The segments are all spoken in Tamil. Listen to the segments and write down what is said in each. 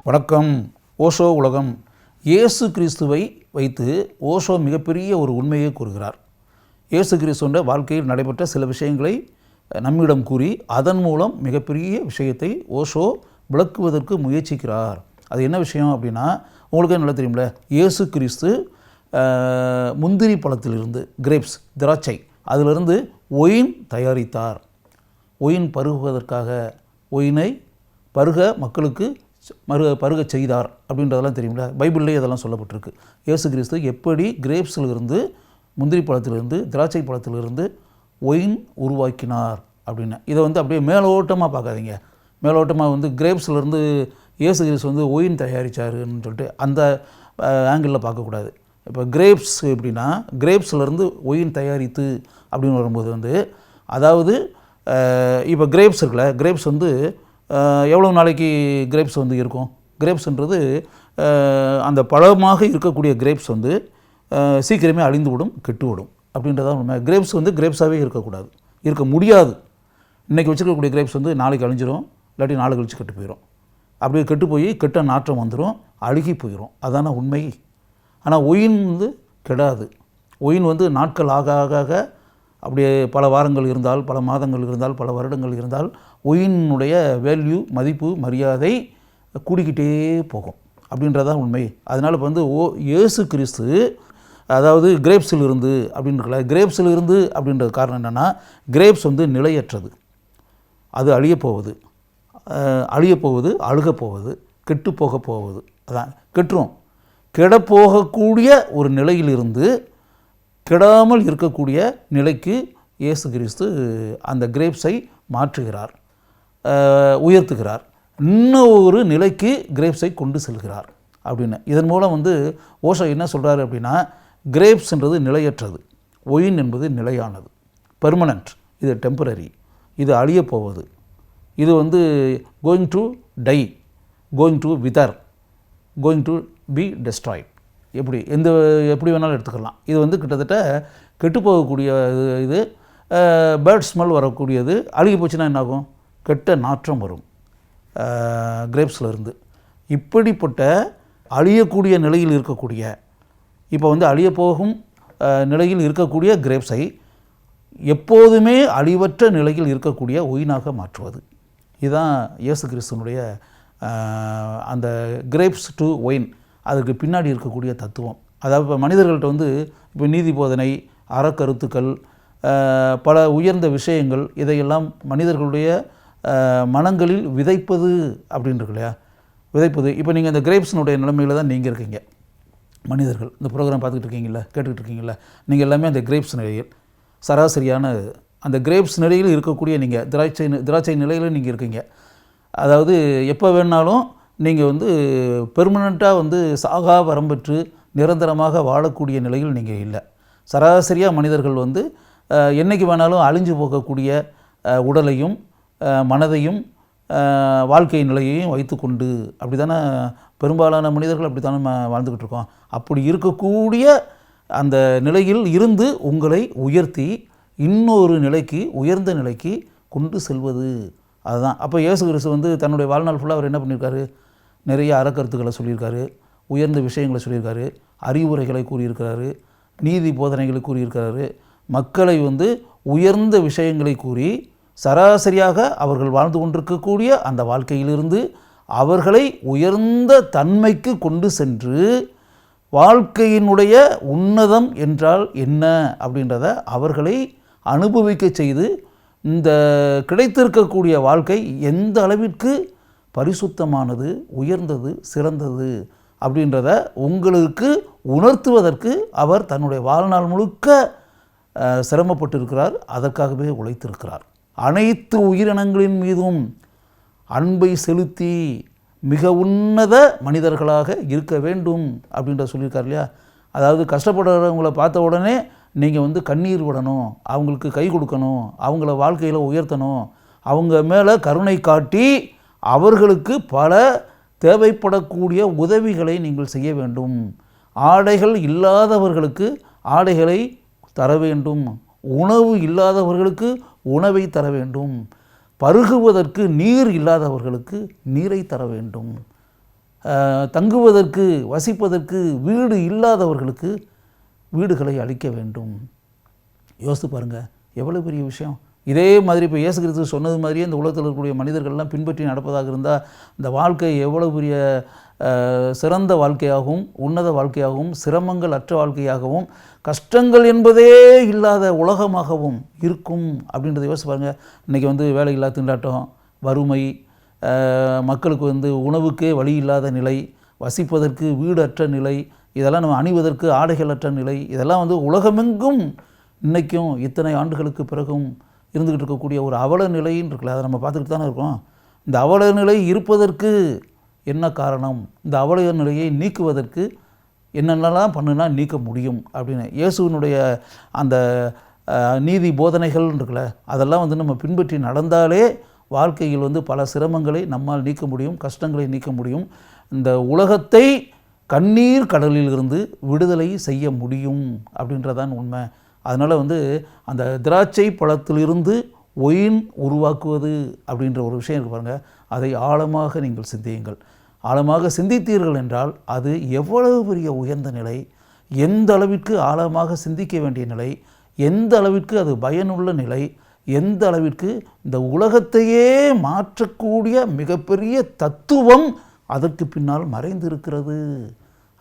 வணக்கம். ஓஷோ உலகம். இயேசு கிறிஸ்துவை வைத்து ஓஷோ மிகப்பெரிய ஒரு உண்மையை கூறுகிறார். இயேசு கிறிஸ்துவோட வாழ்க்கையில் நடைபெற்ற சில விஷயங்களை நம்மிடம் கூறி அதன் மூலம் மிகப்பெரிய விஷயத்தை ஓஷோ விளக்குவதற்கு முயற்சிக்கிறார். அது என்ன விஷயம் அப்படின்னா, உங்களுக்கு நல்லா தெரியும்ல, இயேசு கிறிஸ்து முந்திரி பழத்திலிருந்து, கிரேப்ஸ், திராட்சை, அதிலிருந்து ஒயின் தயாரித்தார். ஒயின் பருகுவதற்காக ஒயினை பருக மக்களுக்கு பருக செய்தார் அப்படின்றதெல்லாம் தெரியும்ல. பைபிள்லேயே அதெல்லாம் சொல்லப்பட்டிருக்கு. இயேசு கிறிஸ்து எப்படி கிரேப்ஸிலிருந்து, முந்திரி பழத்திலிருந்து, திராட்சை பழத்திலிருந்து ஒயின் உருவாக்கினார் அப்படின்னு. இதை அப்படியே மேலோட்டமாக பார்க்காதீங்க. மேலோட்டமாக கிரேப்ஸ்லேருந்து இயேசு கிறிஸ்து ஒயின் தயாரித்தாருன்னு சொல்லிட்டு அந்த ஆங்கிளில் பார்க்கக்கூடாது. இப்போ கிரேப்ஸ் எப்படின்னா, கிரேப்ஸ்லேருந்து ஒயின் தயாரித்து அப்படின்னு வரும்போது அதாவது இப்போ கிரேப்ஸ் இருக்குல்ல, கிரேப்ஸ் எவ்வளோ நாளைக்கு கிரேப்ஸ் இருக்கும்? கிரேப்ஸ்ன்றது அந்த பழமாக இருக்கக்கூடிய கிரேப்ஸ் சீக்கிரமே அழிந்துவிடும், கெட்டுவிடும் அப்படின்றதான் உண்மை. கிரேப்ஸ் கிரேப்ஸாகவே இருக்கக்கூடாது, இருக்க முடியாது. இன்றைக்கி வச்சுருக்கக்கூடிய கிரேப்ஸ் நாளைக்கு அழிஞ்சிரும், இல்லாட்டி நாளை கழிச்சு கெட்டு போயிடும். அப்படியே கெட்டு போய் கெட்ட நாற்றம் வந்துடும், அழுகி போயிடும். அதான உண்மை. ஆனால் ஒயின் கெடாது. ஒயின் நாட்கள் ஆக ஆக ஆக அப்படியே பல வாரங்கள் இருந்தால், பல மாதங்கள் இருந்தால், பல வருடங்கள் இருந்தால் ஒயினுடைய வேல்யூ, மதிப்பு, மரியாதை கூடிக்கிட்டே போகும் அப்படின்றதான் உண்மை. அதனால் இப்போ இயேசு கிறிஸ்து அதாவது கிரேப்ஸில் இருந்து அப்படின்னு இருக்கல, கிரேப்ஸில் இருந்து அப்படின்றது காரணம் என்னென்னா, கிரேப்ஸ் நிலையற்றது, அது அழியப்போவது, அழுகப்போவது, கெட்டு போக போவது. அதான் கெட்டுரும். கெடப்போகக்கூடிய ஒரு நிலையிலிருந்து கெடாமல் இருக்கக்கூடிய நிலைக்கு இயேசு கிறிஸ்து அந்த கிரேப்ஸை மாற்றுகிறார், உயர்த்துகிறார், இன்னும் ஒரு நிலைக்கு கிரேப்ஸை கொண்டு செல்கிறார் அப்படின்னு. இதன் மூலம் ஓஷோ என்ன சொல்கிறாரு அப்படின்னா, கிரேப்ஸ்ன்றது நிலையற்றது, ஒயின் என்பது நிலையானது, பெர்மனண்ட், இது டெம்பரரி, இது அழியப்போவது, இது going to tie, going to wither, going to be Detroit. எப்படி வேணாலும் எடுத்துக்கலாம். இது கிட்டத்தட்ட கெட்டு போகக்கூடிய இது, பேர்ட் ஸ்மெல் வரக்கூடியது. அழுகி போச்சுன்னா என்னாகும்? கெட்ட நாற்றம் வரும் கிரேப்ஸில் இருந்து. இப்படிப்பட்ட அழியக்கூடிய நிலையில் இருக்கக்கூடிய, இப்போ அழியப்போகும் நிலையில் இருக்கக்கூடிய கிரேப்ஸை எப்போதுமே அழிவற்ற நிலையில் இருக்கக்கூடிய ஒயினாக மாற்றுவது. இதுதான் இயேசு கிறிஸ்துவனுடைய அந்த கிரேப்ஸ் டு ஒயின், அதுக்கு பின்னாடி இருக்கக்கூடிய தத்துவம். அதாவது இப்போ மனிதர்கள்ட்ட இப்போ நீதி போதனை, அறக்கருத்துக்கள், பல உயர்ந்த விஷயங்கள், இதையெல்லாம் மனிதர்களுடைய மனங்களில் விதைப்பது அப்படின்றது இல்லையா, விதைப்பது. இப்போ நீங்கள் இந்த கிரேப்ஸினுடைய நிலைமையில் தான் நீங்கள் இருக்கீங்க. மனிதர்கள் இந்த ப்ரோக்ராம் பார்த்துக்கிட்டு இருக்கீங்கள, கேட்டுக்கிட்டு இருக்கீங்கள, நீங்கள் எல்லாமே அந்த கிரேப்ஸ் நிலையில், சராசரியான அந்த கிரேப்ஸ் நிலையில் இருக்கக்கூடிய நீங்கள் திராட்சை நிலையில் நீங்கள் இருக்கீங்க. அதாவது எப்போ வேணாலும் நீங்கள் பெர்மனண்ட்டாக சாகா வரம்பெற்று நிரந்தரமாக வாழக்கூடிய நிலையில் நீங்கள் இல்லை. சராசரியாக மனிதர்கள் என்றைக்கு வேணாலும் அழிஞ்சு போகக்கூடிய உடலையும் மனதையும் வாழ்க்கை நிலையையும் வைத்து கொண்டு அப்படி தானே பெரும்பாலான மனிதர்கள் அப்படி தானே வாழ்ந்துக்கிட்டு இருக்கோம். அப்படி இருக்கக்கூடிய அந்த நிலையில் இருந்து உங்களை உயர்த்தி இன்னொரு நிலைக்கு, உயர்ந்த நிலைக்கு கொண்டு செல்வது. அதுதான். அப்போ இயேசு கிறிஸ்து தன்னுடைய வாழ்நாள் ஃபுல்லாக அவர் என்ன பண்ணியிருக்காரு? நிறைய அறக்கருத்துக்களை சொல்லியிருக்காரு, உயர்ந்த விஷயங்களை சொல்லியிருக்காரு, அறிவுரைகளை கூறியிருக்கிறாரு, நீதி போதனைகளை கூறியிருக்கிறாரு. மக்களை உயர்ந்த விஷயங்களை கூறி சராசரியாக அவர்கள் வாழ்ந்து கொண்டிருக்கக்கூடிய அந்த வாழ்க்கையிலிருந்து அவர்களை உயர்ந்த தன்மைக்கு கொண்டு சென்று வாழ்க்கையினுடைய உன்னதம் என்றால் என்ன அப்படின்றத அவர்களை அனுபவிக்க செய்து, இந்த கிடைத்திருக்கக்கூடிய வாழ்க்கை எந்த அளவிற்கு பரிசுத்தமானது, உயர்ந்தது, சிறந்தது அப்படின்றத உங்களுக்கு உணர்த்துவதற்கு அவர் தன்னுடைய வாழ்நாள் முழுக்க சிரமப்பட்டிருக்கிறார், அதற்காகவே உழைத்திருக்கிறார். அனைத்து உயிரினங்களின் மீதும் அன்பை செலுத்தி மிக உன்னத மனிதர்களாக இருக்க வேண்டும் அப்படின்ற சொல்லியிருக்கார் இல்லையா. அதாவது கஷ்டப்படுறவங்களை பார்த்த உடனே நீங்கள் கண்ணீர் விடணும், அவங்களுக்கு கை கொடுக்கணும், அவங்கள வாழ்க்கையில் உயர்த்தணும், அவங்க மேலே கருணை காட்டி அவர்களுக்கு பல தேவைப்படக்கூடிய உதவிகளை நீங்கள் செய்ய வேண்டும். ஆடைகள் இல்லாதவர்களுக்கு ஆடைகளை தர வேண்டும், உணவு இல்லாதவர்களுக்கு உணவை தர வேண்டும், பருகுவதற்கு நீர் இல்லாதவர்களுக்கு நீரை தர வேண்டும். தங்குவதற்கு வசிப்பதற்கு வீடு இல்லாதவர்களுக்கு வீடுகளை அளிக்க வேண்டும். யோசித்து பாருங்கள், எவ்வளோ பெரிய விஷயம். இதே மாதிரி இப்போ இயேசு கிறிஸ்து சொன்னது மாதிரியே இந்த உலகத்தில் இருக்கக்கூடிய மனிதர்கள்லாம் பின்பற்றி நடப்பதாக இருந்தால் இந்த வாழ்க்கை எவ்வளோ பெரிய சிறந்த வாழ்க்கையாகவும் உன்னத வாழ்க்கையாகவும் சிரமங்கள் அற்ற வாழ்க்கையாகவும் கஷ்டங்கள் என்பதே இல்லாத உலகமாகவும் இருக்கும் அப்படின்றத யோசிச்சு பாருங்கள். இன்றைக்கி வேலையில்லா திண்டாட்டம், வறுமை, மக்களுக்கு உணவுக்கே வழி இல்லாத நிலை, வசிப்பதற்கு வீடு அற்ற நிலை, இதெல்லாம் நம்ம அணிவதற்கு ஆடைகள் அற்ற நிலை, இதெல்லாம் உலகமெங்கும் இன்றைக்கும் இத்தனை ஆண்டுகளுக்கு பிறகும் இருந்துக்கிட்டு இருக்கக்கூடிய ஒரு அவல நிலைன்னு இருக்குல்ல, அதை நம்ம பார்த்துக்கிட்டு தானே இருக்கோம். இந்த அவல நிலை இருப்பதற்கு என்ன காரணம், இந்த அவல நிலையை நீக்குவதற்கு என்னென்னலாம் பண்ணுனா நீக்க முடியும் அப்படின்னு இயேசுவினுடைய அந்த நீதி போதனைகள் இருக்குல்ல, அதெல்லாம் நம்ம பின்பற்றி நடந்தாலே வாழ்க்கையில் பல சிரமங்களை நம்மால் நீக்க முடியும், கஷ்டங்களை நீக்க முடியும். இந்த உலகத்தை கண்ணீர் கடலில் இருந்து விடுதலை செய்ய முடியும் அப்படின்றதான் உண்மை. அதனால் அந்த திராட்சை பழத்திலிருந்து ஒயின் உருவாக்குவது அப்படின்ற ஒரு விஷயம் இருக்கு பாருங்கள். அதை ஆழமாக நீங்கள் சிந்தியுங்கள். ஆழமாக சிந்தித்தீர்கள் என்றால் அது எவ்வளவு பெரிய உயர்ந்த நிலை, எந்த அளவிற்கு ஆழமாக சிந்திக்க வேண்டிய நிலை, எந்த அளவிற்கு அது பயனுள்ள நிலை, எந்த அளவிற்கு இந்த உலகத்தையே மாற்றக்கூடிய மிகப்பெரிய தத்துவம் அதற்கு பின்னால் மறைந்து இருக்கிறது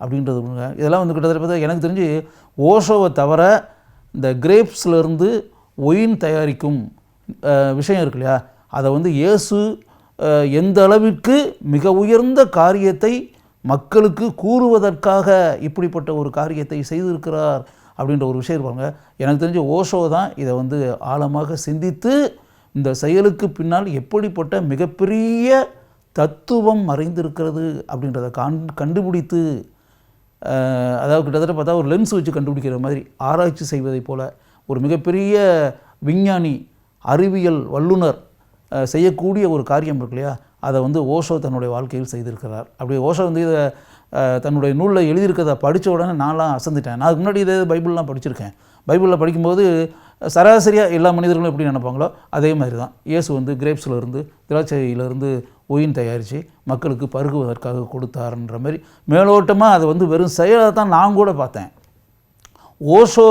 அப்படின்றது. இதெல்லாம் கிட்டத்தட்ட பார்த்தா எனக்கு தெரிஞ்சு ஓஷோவை தவிர இந்த கிரேப்ஸ்லேருந்து ஒயின் தயாரிக்கும் விஷயம் இருக்கு இல்லையா, அதை இயேசு எந்த அளவிற்கு மிக உயர்ந்த காரியத்தை மக்களுக்கு கூறுவதற்காக இப்படிப்பட்ட ஒரு காரியத்தை செய்திருக்கிறார் அப்படின்ற ஒரு விஷயம் இருப்பாங்க. எனக்கு தெரிஞ்ச ஓஷோ தான் இதை ஆழமாக சிந்தித்து இந்த செயலுக்கு பின்னால் எப்படிப்பட்ட மிகப்பெரிய தத்துவம் மறைந்திருக்கிறது அப்படின்றத கண்டுபிடித்து, அதாவது கிட்டத்தட்ட பார்த்தா ஒரு லென்ஸ் வச்சு கண்டுபிடிக்கிற மாதிரி ஆராய்ச்சி செய்வதை போல் ஒரு மிகப்பெரிய விஞ்ஞானி, அறிவியல் வல்லுனர் செய்யக்கூடிய ஒரு காரியம் இருக்கு இல்லையா, அதை ஓஷோ தன்னுடைய வாழ்க்கையில் செய்திருக்கிறார். அப்படி ஓஷோ இதை தன்னுடைய நூலில் எழுதியிருக்கிறத படித்த உடனே நான்லாம் அசந்துட்டேன். நான் முன்னாடி இதே பைபிள்லாம் படிச்சிருக்கேன். பைபிளில் படிக்கும்போது சராசரியாக எல்லா மனிதர்களும் எப்படி நினைப்பாங்களோ அதே மாதிரி தான் இயேசு கிரேப்ஸில் இருந்து திராட்சையிலிருந்து ஒயின் தயாரித்து மக்களுக்கு பருகுவதற்காக கொடுத்தாருன்ற மாதிரி மேலோட்டமாக அதை வெறும் செயலை தான் நான் கூட பார்த்தேன். ஓஷோ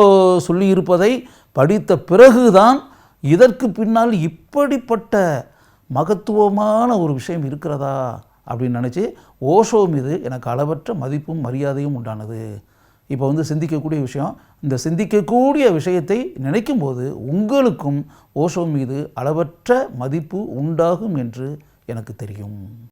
சொல்லியிருப்பதை படித்த பிறகு தான் இதற்கு பின்னால் இப்படிப்பட்ட மகத்துவமான ஒரு விஷயம் இருக்கிறதா அப்படின்னு நினச்சி ஓஷோ மீது எனக்கு அளவற்ற மதிப்பும் மரியாதையும் உண்டானது. இப்போ சிந்திக்கக்கூடிய விஷயம், இந்த சிந்திக்கக்கூடிய விஷயத்தை நினைக்கும் போது உங்களுக்கும் ஓஷோ மீது அளவற்ற மதிப்பு உண்டாகும் என்று எனக்கு தெரியும்.